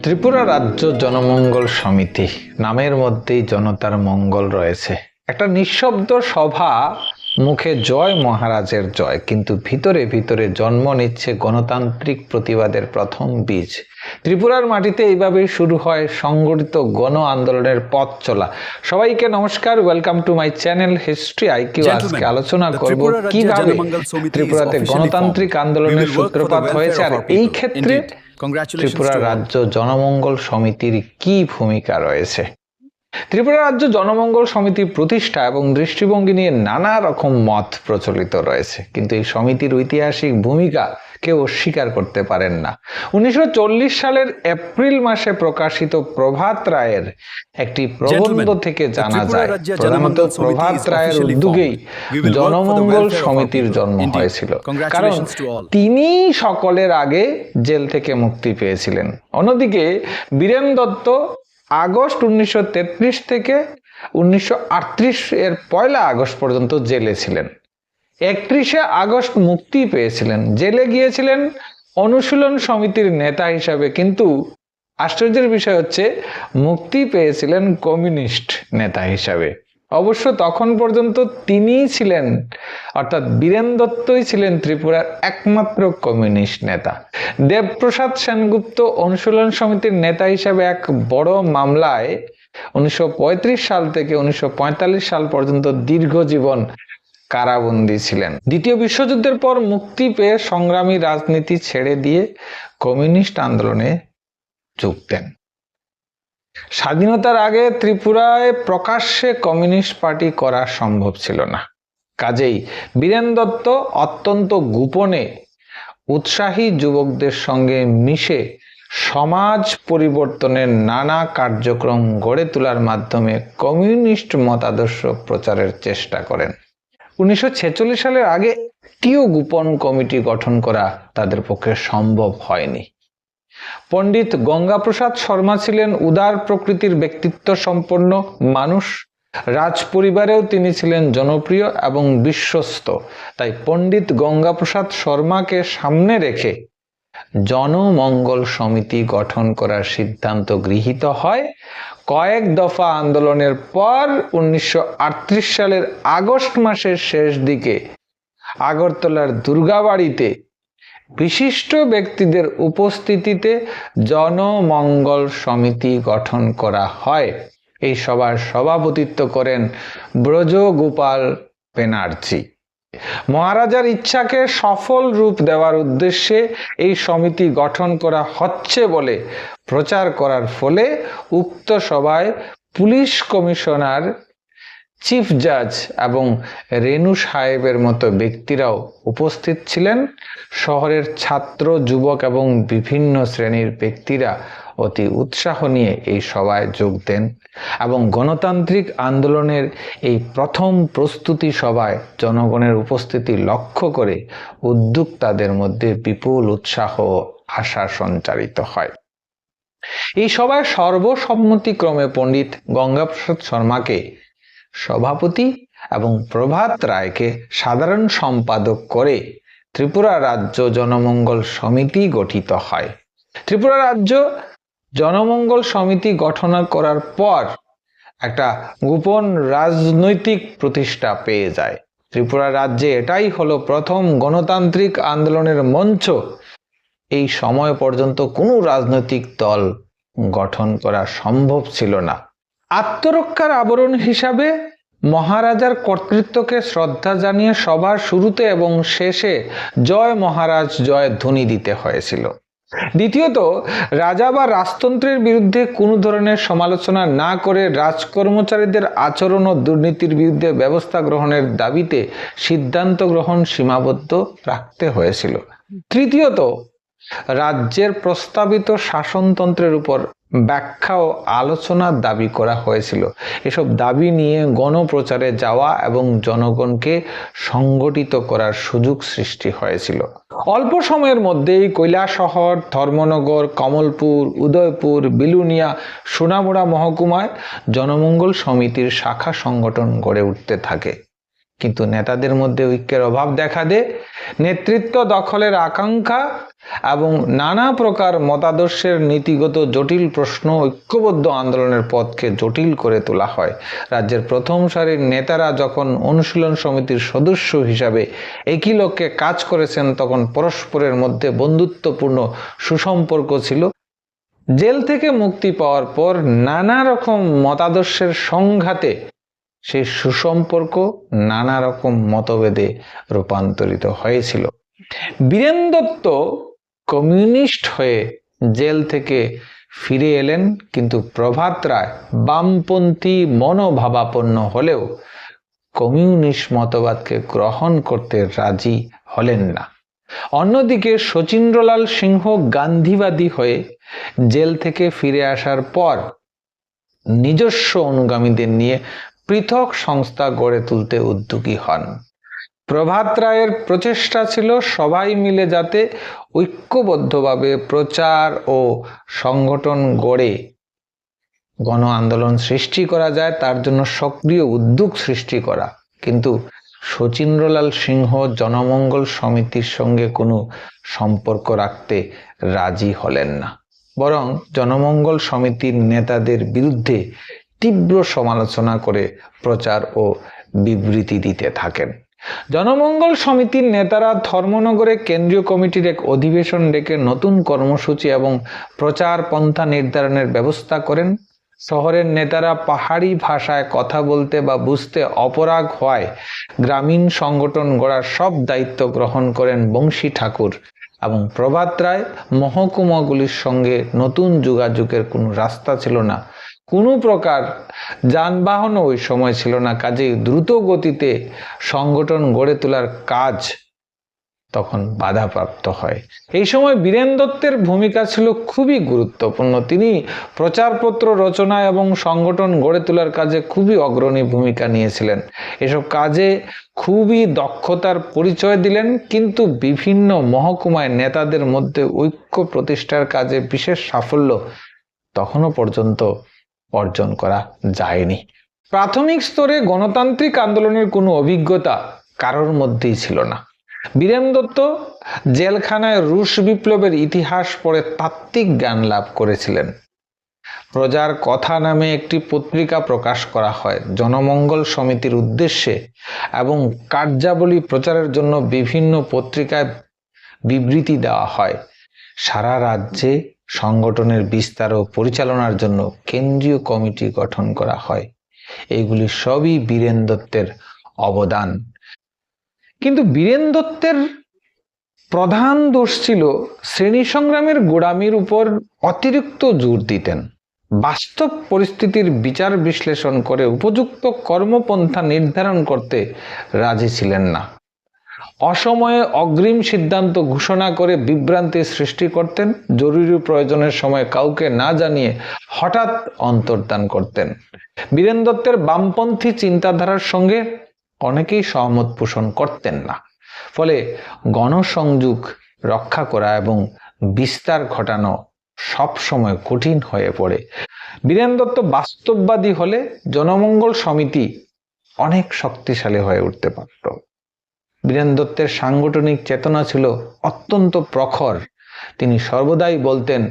ত্রিপুরা রাজ্য জনমঙ্গল সমিতি নামের মধ্যেই জনতার মঙ্গল রয়েছে। একটা নিঃশব্দ সভা, মুখে জয় মহারাজের জয়, কিন্তু ভিতরে ভিতরে জন্ম নিচ্ছে গণতান্ত্রিক প্রতিবাদের প্রথম বীজ। ত্রিপুরার মাটিতে এইভাবেই শুরু হয় সংগঠিত গণ আন্দোলনের পথ চলা। সবাইকে নমস্কার, welcome to my channel history IQ. আজকে আলোচনা করব কিভাবে ত্রিপুরাতে গণতান্ত্রিক আন্দোলনের সূত্রপাত হয়েছে আর এই ক্ষেত্রে ত্রিপুরা রাজ্য জনমঙ্গল সমিতির কি ভূমিকা রয়েছে। ত্রিপুরা রাজ্য জনমঙ্গল সমিতি প্রতিষ্ঠা এবং দৃষ্টিভঙ্গি নিয়ে নানা রকম মত প্রচলিত রয়েছে, কিন্তু এই সমিতির ঐতিহাসিক ভূমিকা কেউ অস্বীকার করতে পারেন না। 1940 সালের এপ্রিল মাসে প্রকাশিত প্রভাত রায়ের একটি প্রবন্ধ থেকে জানা যায়, প্রধানত প্রভাত রায়ের উদ্যোগেই জনমঙ্গল সমিতির জন্ম হয়েছিল, কারণ তিনি সকলের আগে জেল থেকে মুক্তি পেয়েছিলেন। অন্যদিকে বীরেন দত্ত আগস্ট 1933 থেকে 1938 এর 1 আগস্ট পর্যন্ত জেলে ছিলেন। 31 আগস্ট মুক্তি পেয়েছিলেন। জেলে গিয়েছিলেন অনুশীলন সমিতির নেতা হিসাবে, কিন্তু আশ্চর্যের বিষয় হচ্ছে মুক্তি পেয়েছিলেন কমিউনিস্ট নেতা হিসাবে। অবশ্য তখন পর্যন্ত তিনিই ছিলেন, অর্থাৎ বীরেন দত্তই ছিলেন ত্রিপুরার একমাত্র কমিউনিস্ট নেতা। দেবপ্রসাদ সেনগুপ্ত অনুশীলন সমিতির নেতা হিসাবে এক বড় মামলায় 1935 সাল থেকে 1945 সাল পর্যন্ত দীর্ঘ জীবন কারাবন্দী ছিলেন। দ্বিতীয় বিশ্বযুদ্ধের পর মুক্তি পেয়ে সংগ্রামী রাজনীতি ছেড়ে দিয়ে কমিউনিস্ট আন্দোলনে যোগ দেন। স্বাধীনতার আগে ত্রিপুরায় প্রকাশ্যে কমিউনিস্ট পার্টি করা সম্ভব ছিল না, কাজেই বীরেন দত্ত অত্যন্ত গোপনে উৎসাহী যুবকদের সঙ্গে মিশে সমাজ পরিবর্তনের নানা কার্যক্রম গড়ে তোলার মাধ্যমে কমিউনিস্ট মতাদর্শ প্রচারের চেষ্টা করেন। 1946 সালের আগে একটিও গোপন কমিটি গঠন করা তাদের পক্ষে সম্ভব হয়নি। পণ্ডিত গঙ্গাপ্রসাদ শর্মা ছিলেন উদার প্রকৃতির ব্যক্তিত্ব সম্পন্ন মানুষ। রাজ পরিবারেও তিনি ছিলেন জনপ্রিয় এবং বিশ্বস্ত। তাই পণ্ডিত গঙ্গাপ্রসাদ শর্মাকে সামনে রেখে জনমঙ্গল সমিতি গঠন করার সিদ্ধান্ত গৃহীত হয়। কয়েক দফা আন্দোলনের পর 1938 সালের আগস্ট মাসের শেষ দিকে আগরতলার দুর্গাবাড়িতে বিশিষ্ট ব্যক্তিদের উপস্থিতিতে জনমঙ্গল সমিতি গঠন করা হয়। এই সভার সভাপতিত্ব করেন ব্রজগোপাল ব্যানার্জি। মহারাজার ইচ্ছাকে সফল রূপ দেওয়ার উদ্দেশ্যে এই সমিতি গঠন করা হচ্ছে বলে প্রচার করার ফলে উক্ত সভায় পুলিশ কমিশনার, চিফ জাজ এবং রেনু সাহেবের মতো ব্যক্তিরাও উপস্থিত ছিলেন। শহরের ছাত্র, যুবক এবং বিভিন্ন শ্রেণীর ব্যক্তিরা অতি উৎসাহ নিয়ে এই সভায় যোগ দেন এবং গণতান্ত্রিক আন্দোলনের এই প্রথম প্রস্তুতি সভায় জনগণের উপস্থিতি লক্ষ্য করে উদ্যোক্তাদের মধ্যে বিপুল উৎসাহ ও আশা সঞ্চারিত হয়। এই সভায় সর্বসম্মতিক্রমে পণ্ডিত গঙ্গাপ্রসাদ শর্মাকে সভাপতি এবং প্রভাত রায়কে সাধারণ সম্পাদক করে ত্রিপুরা রাজ্য জনমঙ্গল সমিতি গঠিত হয়। ত্রিপুরা রাজ্য জনমঙ্গল সমিতি গঠন করার পর একটা গোপন রাজনৈতিক প্রতিষ্ঠা পেয়ে যায়। ত্রিপুরা রাজ্যে এটাই হলো প্রথম গণতান্ত্রিক আন্দোলনের মঞ্চ। এই সময় পর্যন্ত কোনো রাজনৈতিক দল গঠন করা সম্ভব ছিল না। আত্মরক্ষার আবরণ হিসাবে মহারাজার কর্তৃত্বকে শ্রদ্ধা জানিয়ে সভার শুরুতে এবং শেষে জয় মহারাজ জয় ধ্বনি দিতে হয়েছিল। দ্বিতীয়ত, রাজা বা রাজতন্ত্রের বিরুদ্ধে কোনো ধরনের সমালোচনা না করে রাজকর্মচারীদের আচরণ ও দুর্নীতির বিরুদ্ধে ব্যবস্থা গ্রহণের দাবিতে সিদ্ধান্ত গ্রহণ সীমাবদ্ধ রাখতে হয়েছিল। তৃতীয়ত, রাজ্যের প্রস্তাবিত শাসনতন্ত্রের উপর ব্যাখ্যা ও আলোচনার দাবি করা হয়েছিল। এসব দাবি নিয়ে গণপ্রচারে যাওয়া এবং জনগণকে সংগঠিত করার সুযোগ সৃষ্টি হয়েছিল। অল্প সময়ের মধ্যেই কৈলাসহর, ধর্মনগর, কমলপুর, উদয়পুর, বিলুনিয়া, সোনামুড়া মহকুমায় জনমঙ্গল সমিতির শাখা সংগঠন গড়ে উঠতে থাকে। কিন্তু নেতাদের মধ্যে ঐক্যের অভাব দেখা দেয়। নেতৃত্ব দখলের আকাঙ্ক্ষা এবং নানা প্রকার মতাদর্শের নীতিগত জটিল প্রশ্ন ঐক্যবদ্ধ আন্দোলনের পথকে জটিল করে তোলা হয়। রাজ্যের প্রথম সারির নেতারা যখন অনুশীলন সমিতির সদস্য হিসাবে একই লক্ষ্যে কাজ করেছেন, তখন পরস্পরের মধ্যে বন্ধুত্বপূর্ণ সুসম্পর্ক ছিল। জেল থেকে মুক্তি পাওয়ার পর নানা রকম মতাদর্শের সংঘাতে সেই সুসম্পর্ক নানা রকম মতভেদে রূপান্তরিত হয়েছিল। বীরেন দত্ত কমিউনিস্ট হয়ে জেল থেকে ফিরে এলেন, কিন্তু প্রভাত রায় বামপন্থী মনোভাবাপন্ন হলেও কমিউনিস্ট মতবাদকে গ্রহণ করতে রাজি হলেন না। অন্যদিকে শচীন্দ্রলাল সিংহ গান্ধীবাদী হয়ে জেল থেকে ফিরে আসার পর নিজস্ব অনুগামীদের নিয়ে পৃথক সংস্থা গড়ে তুলতে উদ্যোগী হন। প্রভাত রায়ের প্রচেষ্টা ছিল সবাই মিলে যাতে ঐক্যবদ্ধভাবে প্রচার ও সংগঠন গড়ে গণ আন্দোলন সৃষ্টি করা যায়, তার জন্য সক্রিয় উদ্যোগ সৃষ্টি করা। কিন্তু শচীন্দ্রলাল সিংহ জনমঙ্গল সমিতির সঙ্গে কোনো সম্পর্ক রাখতে রাজি হলেন না, বরং জনমঙ্গল সমিতির নেতাদের বিরুদ্ধে তীব্র সমালোচনা করে প্রচার ও বিবৃতি দিতে থাকেন। জনমঙ্গল সমিতির নেতারা ধর্মনগরে কেন্দ্রীয় কমিটির এক অধিবেশন ডেকে নতুন কর্মসূচি এবং প্রচার পন্থা নির্ধারণের ব্যবস্থা করেন। শহরের নেতারা পাহাড়ি ভাষায় কথা বলতে বা বুঝতে অপরাগ হওয়ায় গ্রামীণ সংগঠন গড়ার সব দায়িত্ব গ্রহণ করেন বংশী ঠাকুর এবং প্রভাত রায়। মহকুমাগুলির সঙ্গে নতুন যোগাযোগের কোনো রাস্তা ছিল না, কোনো প্রকার যানবাহনও ওই সময় ছিল না, কাজেই দ্রুত গতিতে সংগঠন গড়ে তোলার কাজ তখন বাধাপ্রাপ্ত হয়। এই সময় বীরেন দত্তের ভূমিকা ছিল খুবই গুরুত্বপূর্ণ। তিনি প্রচারপত্র রচনা এবং সংগঠন গড়ে তোলার কাজে খুবই অগ্রণী ভূমিকা নিয়েছিলেন। এসব কাজে খুবই দক্ষতার পরিচয় দিলেন, কিন্তু বিভিন্ন মহকুমায় নেতাদের মধ্যে ঐক্য প্রতিষ্ঠার কাজে বিশেষ সাফল্য তখনও পর্যন্ত অর্জন করা যায়নি। প্রাথমিক স্তরে গণতান্ত্রিক আন্দোলনের কোনো অভিজ্ঞতা কারোর মধ্যেই ছিল না। বীরেন দত্ত জেলখানায় রুশ বিপ্লবের ইতিহাস পড়ে তাত্ত্বিক জ্ঞান লাভ করেছিলেন। প্রজার কথা নামে একটি পত্রিকা প্রকাশ করা হয় জনমঙ্গল সমিতির উদ্দেশ্যে, এবং কার্যাবলী প্রচারের জন্য বিভিন্ন পত্রিকায় বিবৃতি দেওয়া হয়। সারা রাজ্যে সংগঠনের বিস্তার ও পরিচালনার জন্য কেন্দ্রীয় কমিটি গঠন করা হয়। এগুলি সবই বীরেন দত্তের অবদান। কিন্তু বীরেন দত্তের প্রধান দোষ ছিল শ্রেণী সংগ্রামের গোড়ামির উপর অতিরিক্ত জোর দিতেন। বাস্তব পরিস্থিতির বিচার বিশ্লেষণ করে উপযুক্ত কর্মপন্থা নির্ধারণ করতে রাজি ছিলেন না। অসময়ে অগ্রিম সিদ্ধান্ত ঘোষণা করে বিভ্রান্তির সৃষ্টি করতেন। জরুরি প্রয়োজনের সময় কাউকে না জানিয়ে হঠাৎ অন্তর্ধান করতেন। বীরেন দত্তের বামপন্থী চিন্তাধারার সঙ্গে অনেকেই সহমত পোষণ করতেন না, ফলে গণসংযোগ রক্ষা করা এবং বিস্তার ঘটানো সবসময় কঠিন হয়ে পড়ে। বীরেন দত্ত বাস্তববাদী হলে জনমঙ্গল সমিতি অনেক শক্তিশালী হয়ে উঠতে পারত। বীরেন দত্তের সাংগঠনিক চেতনা ছিল অত্যন্ত প্রখর। তিনি সর্বদাই বলতেন,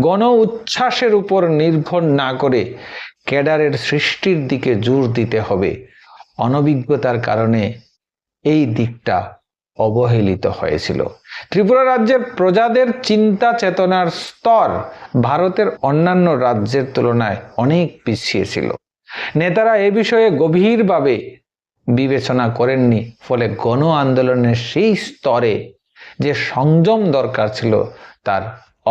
গণ উচ্ছ্বাসের উপর নির্ভর না করে ক্যাডারের সৃষ্টির দিকে জোর দিতে হবে। অনভিজ্ঞতার কারণে এই দিকটা অবহেলিত হয়েছিল। ত্রিপুরা রাজ্যের প্রজাদের চিন্তা চেতনার স্তর ভারতের অন্যান্য রাজ্যের তুলনায় অনেক পিছিয়ে ছিল। নেতারা এ বিষয়ে গভীরভাবে বিবেচনা করেননি, ফলে গণ আন্দোলনের সেই স্তরে যে সংযম দরকার ছিল তার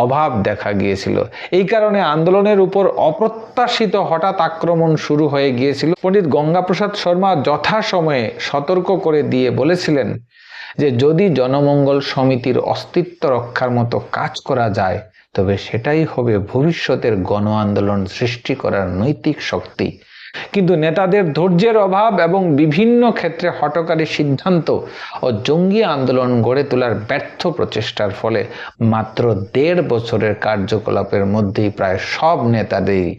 অভাব দেখা গিয়েছিল। এই কারণে আন্দোলনের উপর অপ্রত্যাশিত হঠাৎ আক্রমণ শুরু হয়ে গিয়েছিল। পণ্ডিত গঙ্গাপ্রসাদ শর্মা যথাসময়ে সতর্ক করে দিয়ে বলেছিলেন যে যদি জনমঙ্গল সমিতির অস্তিত্ব রক্ষার মতো কাজ করা যায়, তবে সেটাই হবে ভবিষ্যতের গণ আন্দোলন সৃষ্টি করার নৈতিক শক্তি। কিন্তু নেতাদের ধৈর্যের অভাব এবং বিভিন্ন ক্ষেত্রে হঠকারী সিদ্ধান্ত ও জঙ্গি আন্দোলন গড়ে তোলার ব্যর্থ প্রচেষ্টার ফলে মাত্র 1.5 বছরের কার্যকলাপের মধ্যেই প্রায় সব নেতাদেরই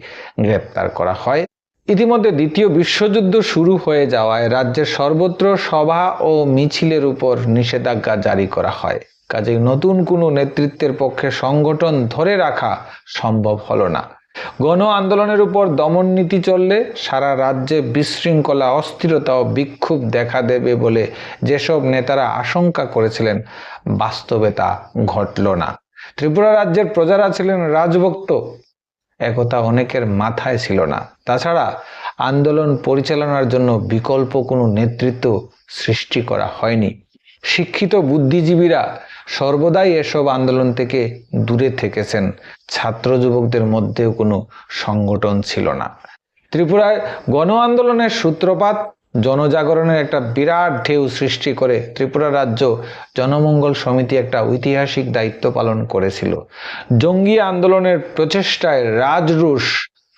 গ্রেপ্তার করা হয়। ইতিমধ্যে দ্বিতীয় বিশ্বযুদ্ধ শুরু হয়ে যাওয়ায় রাজ্যের সর্বত্র সভা ও মিছিলের উপর নিষেধাজ্ঞা জারি করা হয়। কাজেই নতুন কোনো নেতৃত্বের পক্ষে সংগঠন ধরে রাখা সম্ভব হলো না। গণ আন্দোলনের উপর দমন নীতি চললে সারা রাজ্যে বিশৃঙ্খলা, অস্থিরতা ও বিক্ষোভ দেখা দেবে বলে যেসব নেতারা আশঙ্কা করেছিলেন, বাস্তবে তা ঘটল না। ত্রিপুরা রাজ্যের প্রজারা ছিলেন রাজভক্ত, একথা অনেকের মাথায় ছিল না। তাছাড়া আন্দোলন পরিচালনার জন্য বিকল্প কোনো নেতৃত্ব সৃষ্টি করা হয়নি। শিক্ষিত বুদ্ধিজীবীরা সর্বদাই এসব আন্দোলন থেকে দূরে থেকেছেন। ছাত্র যুবকদের মধ্যেও কোনো সংগঠন ছিল না। ত্রিপুরায় গণ আন্দোলনের সূত্রপাত জনজাগরণের একটা বিরাট ঢেউ সৃষ্টি করে ত্রিপুরা রাজ্য জনমঙ্গল সমিতি একটা ঐতিহাসিক দায়িত্ব পালন করেছিল। জঙ্গি আন্দোলনের প্রচেষ্টায় রাজরুশ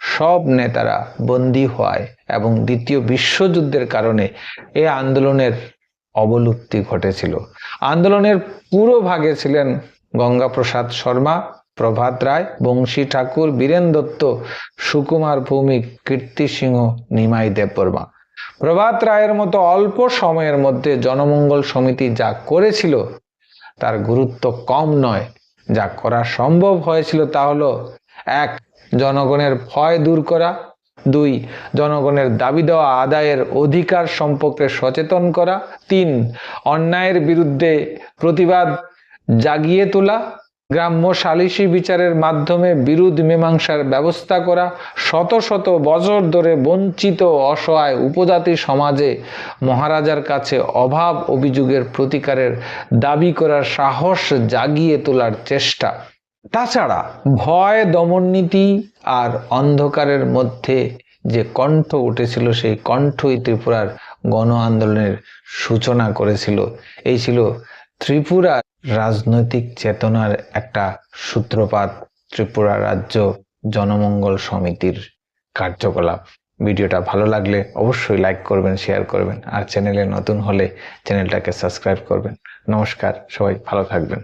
সব নেতারা বন্দী হওয়ায় এবং দ্বিতীয় বিশ্বযুদ্ধের কারণে এ আন্দোলনের অবলুপ্তি ঘটেছিল। আন্দোলনের পুরো ভাগে ছিলেন গঙ্গাপ্রসাদ শর্মা, প্রভাত রায়, বংশী ঠাকুর, বীরেন দত্ত, সুকুমার ভৌমিক, কীর্তি সিংহ, নিমাই দেববর্মা। প্রভাত রায়ের মতো অল্প সময়ের মধ্যে জনমঙ্গল সমিতি যা করেছিল তার গুরুত্ব কম নয়। যা করা সম্ভব হয়েছিল তা হলো: 1. জনগণের ভয় দূর করা, 2. জনগণের দাবি দেওয়া আদায়ের অধিকার সম্পর্কে সচেতন করা, 3. অন্যায়ের বিরুদ্ধে প্রতিবাদ জাগিয়ে তোলা, গ্রাম্য সালিসি বিচারের মাধ্যমে বিরোধ মীমাংসার ব্যবস্থা করা, শত শত বছর ধরে বঞ্চিত অসহায় উপজাতি সমাজে মহারাজার কাছে অভাব অভিযোগের প্রতিকারের দাবি করার সাহস জাগিয়ে তোলার চেষ্টা। তাছাড়া ভয় দমন নীতি আর অন্ধকারের মধ্যে যে কণ্ঠ উঠেছিল, সেই কণ্ঠই ত্রিপুরার গণ আন্দোলনের সূচনা করেছিল। এই ছিল ত্রিপুরার রাজনৈতিক চেতনার একটা সূত্রপাত, ত্রিপুরা রাজ্য জনমঙ্গল সমিতির কার্যকলাপ। ভিডিওটা ভালো লাগলে অবশ্যই লাইক করবেন, শেয়ার করবেন, আর চ্যানেলে নতুন হলে চ্যানেলটাকে সাবস্ক্রাইব করবেন। নমস্কার, সবাই ভালো থাকবেন।